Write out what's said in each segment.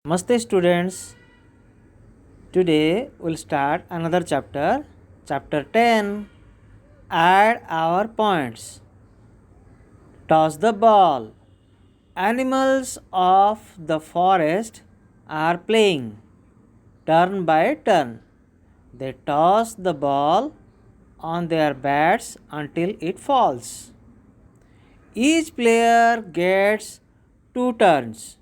Namaste students. Today we'll start another chapter. Chapter 10. Add our points. Toss the ball. Animals of the forest are playing turn by turn. They toss the ball on their bats until it falls. Each player gets 2 turns.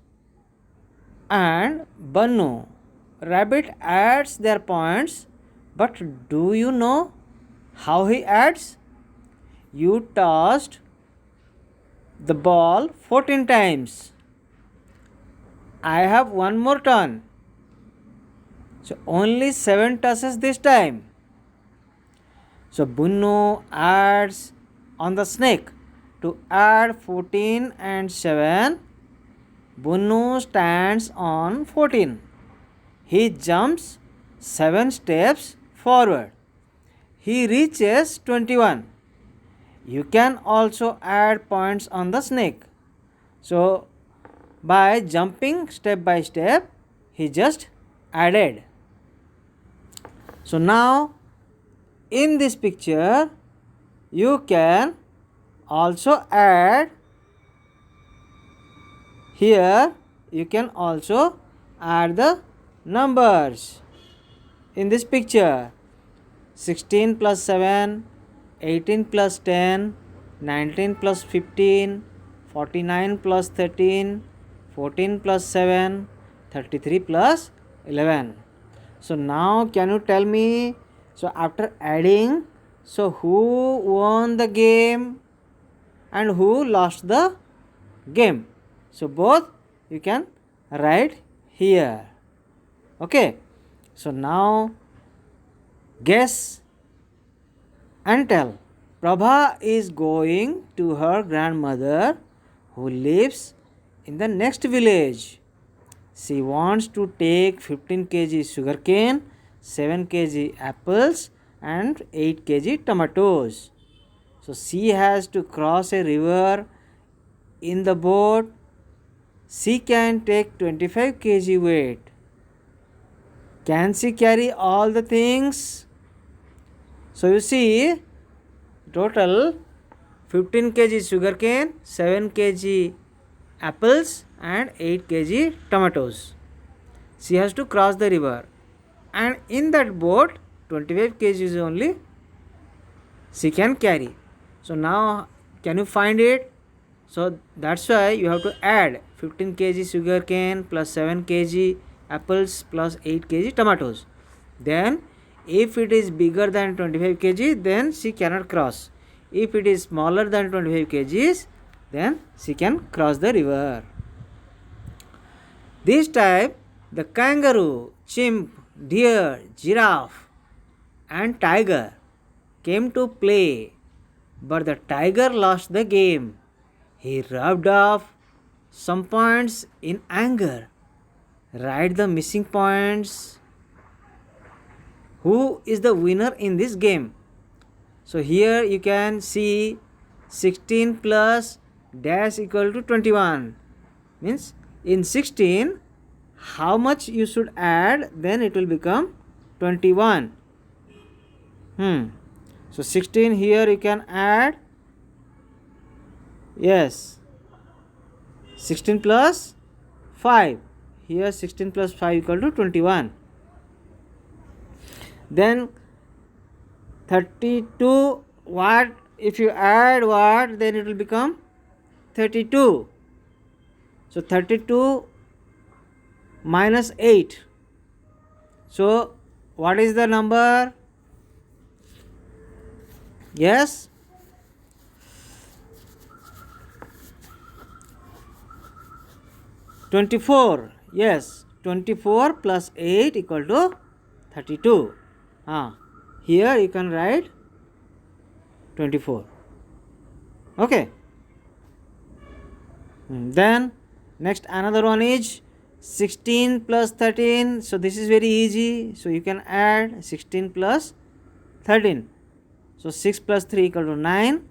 And Bannu, rabbit adds their points, but do you know how he adds? You tossed the ball 14 times. I have one more turn. So only 7 tosses this time. So Bunnu adds on the snake to add 14 and 7. Bunnu stands on 14. He jumps 7 steps forward. He reaches 21. You can also add points on the snake. So, by jumping step by step, he just added. So, now in this picture, you can also add. Here you can also add the numbers in this picture. 16 plus 7, 18 plus 10, 19 plus 15, 49 plus 13, 14 plus 7, 33 plus 11. So now can you tell me, so after adding, so who won the game and who lost the game? So both you can write here. Okay. So now guess and tell. Prabha is going to her grandmother who lives in the next village. She wants to take 15 kg sugarcane, 7 kg apples and 8 kg tomatoes. So she has to cross a river in the boat. She can take 25 kg weight. Can she carry all the things? So you see, total 15 kg sugarcane, 7 kg apples and 8 kg tomatoes. She has to cross the river. And in that boat, 25 kg only she can carry. So now can you find it? So that's why you have to add 15 kg sugarcane plus 7 kg apples plus 8 kg tomatoes. Then if it is bigger than 25 kg, then she cannot cross. If it is smaller than 25 kgs, then she can cross the river. This time the kangaroo, chimp, deer, giraffe and tiger came to play, but the tiger lost the game. He rubbed off some points in anger. Write the missing points. Who is the winner in this game? So here you can see 16 plus dash equal to 21. Means in 16, how much you should add, then it will become 21. So 16 here you can add. Yes, 16 plus 5. Here 16 plus 5 equal to 21. Then 32, what if you add what, then it will become 32. So 32 minus 8. So what is the number? Yes, (24). Yes, 24 plus 8 equal to 32. Here you can write 24. Okay. Then next another one is 16 plus 13. So this is very easy. So you can add 16 plus 13. So 6 plus 3 equal to 9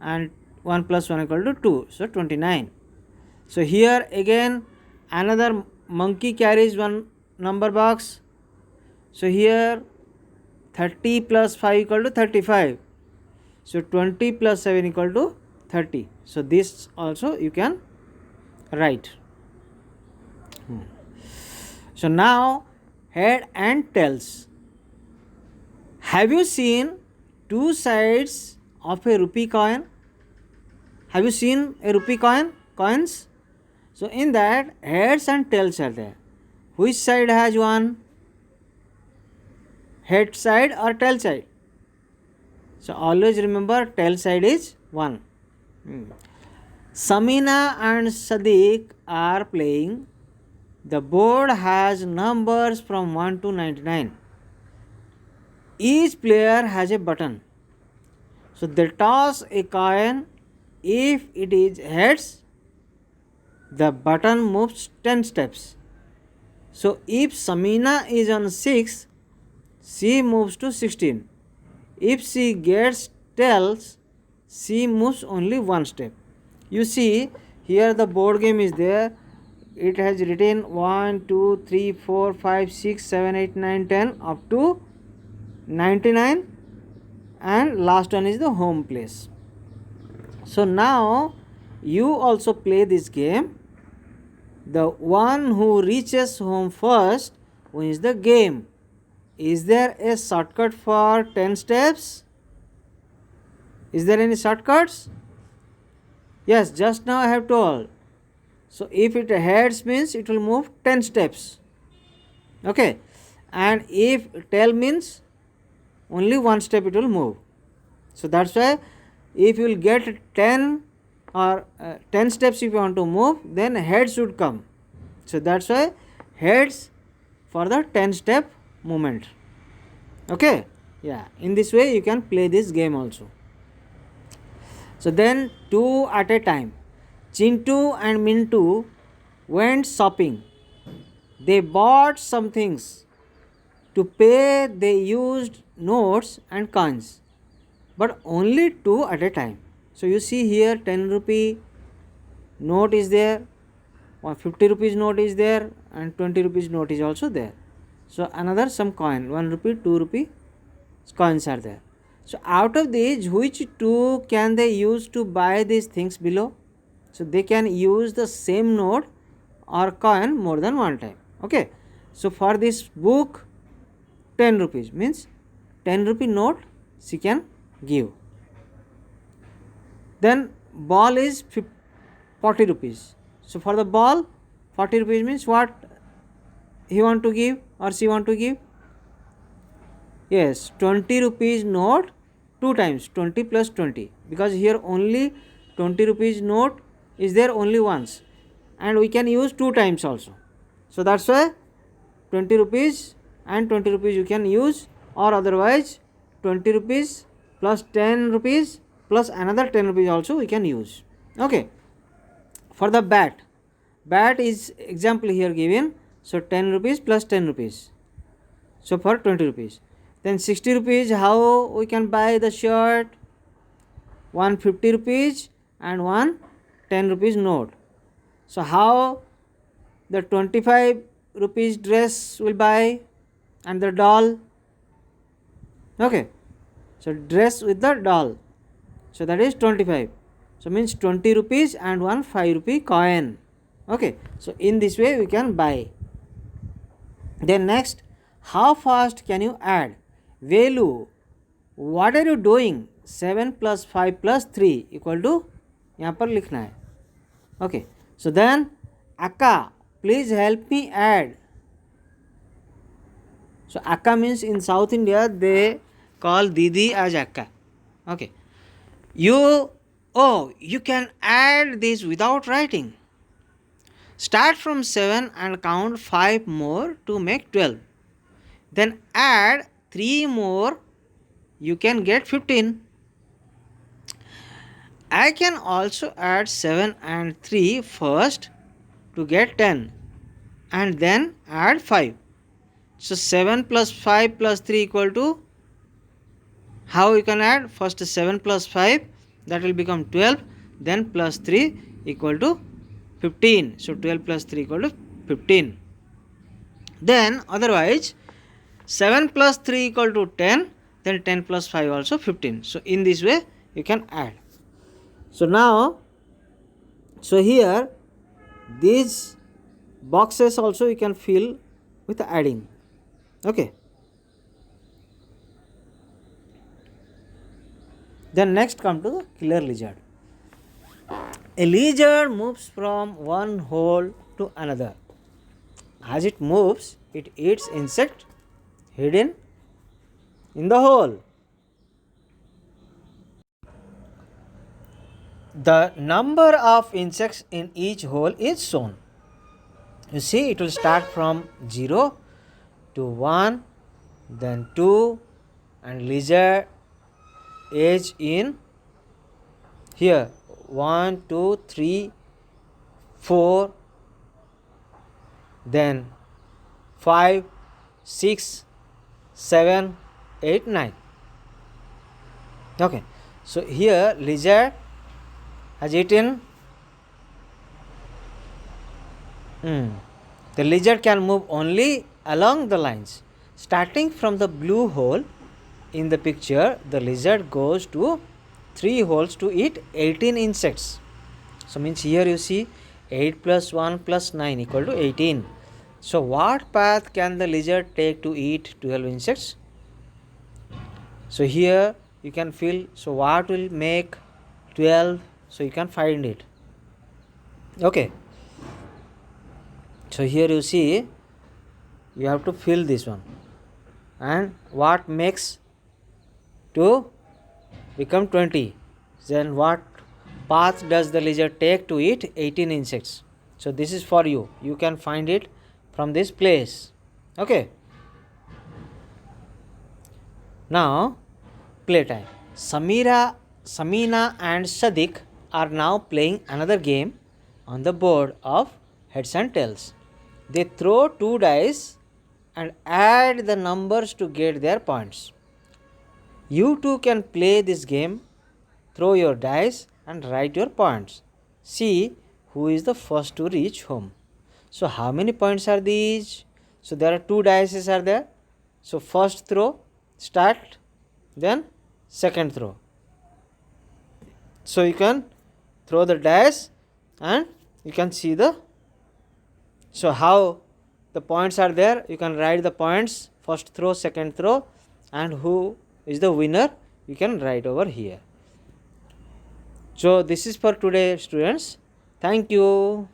and 1 plus 1 equal to 2. So 29. So here again another monkey carries one number box. So here 30 plus 5 equal to 35. So 20 plus 7 equal to 30. So this also you can write. So now head and tails. Have you seen two sides of a rupee coin? Have you seen a rupee coins? So in that heads and tails are there. Which side has one? Head side or tail side? So always remember tail side is 1. Samina and Sadiq are playing. The board has numbers from 1 to 99. Each player has a button. So they toss a coin. If it is heads, the button moves 10 steps. So if Samina is on 6, she moves to 16. If she gets tails, she moves only 1 step. You see, here the board game is there. It has written 1, 2, 3, 4, 5, 6, 7, 8, 9, 10 up to 99, and last one is the home place. So now you also play this game. The one who reaches home first wins the game. Is there a shortcut for 10 steps? Is there any shortcuts? Yes, just now I have told. So if it heads means it will move 10 steps. Okay. And if tail means only 1 step it will move. So that's why if you will get 10 or 10 steps if you want to move, then heads should come. So that's why heads for the 10 step movement. Okay. Yeah. In this way you can play this game also. So then 2 at a time. Chintu and Mintu went shopping. They bought some things. To pay they used notes and coins, but only 2 at a time. So you see here 10 rupee note is there, 50 rupees note is there, and 20 rupees note is also there. So another some coin, 1 rupee, 2 rupee coins are there. So out of these, which 2 can they use to buy these things below? So they can use the same note or coin more than one time. Okay. So for this book, 10 rupees means 10 rupee note she can give. Then ball is 40 rupees. So for the ball, 40 rupees means what he want to give or she want to give? Yes, 20 rupees note 2 times, 20 plus 20, because here only 20 rupees note is there only once, and we can use 2 times also. So that's why 20 rupees and 20 rupees you can use, or otherwise 20 rupees plus 10 rupees plus another 10 rupees also we can use. Okay. For the bat is example here given. So 10 rupees plus 10 rupees. So for 20 rupees. Then 60 rupees, how we can buy the shirt? 150 rupees and 1 10 rupees note. So how the 25 rupees dress will buy and the doll? Okay. So dress with the doll. So that is 25. So means 20 rupees and 1 5 rupee coin. Okay. So in this way we can buy. Then next, how fast can you add? Velu, what are you doing? 7 plus 5 plus 3 equal to, यहाँ पर लिखना है. Okay. So then, Akka, please help me add. So Akka means in South India they call Didi as Akka. Okay. You can add this without writing. Start from 7 and count 5 more to make 12. Then add 3 more, you can get 15. I can also add 7 and 3 first to get 10, and then add 5. So 7 plus 5 plus 3 equal to, how you can add? First 7 plus 5, that will become 12, then plus 3 equal to 15. So 12 plus 3 equal to 15. Then otherwise 7 plus 3 equal to 10, then 10 plus 5 also 15. So in this way you can add. So now, so here these boxes also you can fill with adding. Okay. Then next come to the killer lizard. A lizard moves from one hole to another. As it moves, it eats insect hidden in the hole. The number of insects in each hole is shown. You see, it will start from 0 to 1, then 2, and lizard age in here 1, 2, 3, 4, then 5, 6, 7, 8, 9. Okay, so here lizard has eaten. The lizard can move only along the lines. Starting from the blue hole in the picture, the lizard goes to 3 holes to eat 18 insects. So means here you see 8 plus 1 plus 9 equal to 18. So what path can the lizard take to eat 12 insects? So here you can fill. So what will make 12? So you can find it. Okay. So here you see you have to fill this one. And what makes 2 become 20? Then what path does the lizard take to eat 18 insects? So this is for you. You can find it from this place. Okay. Now playtime. Samina and Sadiq are now playing another game on the board of heads and tails. They throw 2 dice and add the numbers to get their points. You too can play this game. Throw your dice and write your points. See who is the first to reach home. So how many points are these? So there are 2 dice are there. So first throw, start, then second throw. So you can throw the dice and you can see the, so how the points are there. You can write the points, first throw, second throw, and who is the winner you can write over here. So this is for today, students. Thank you.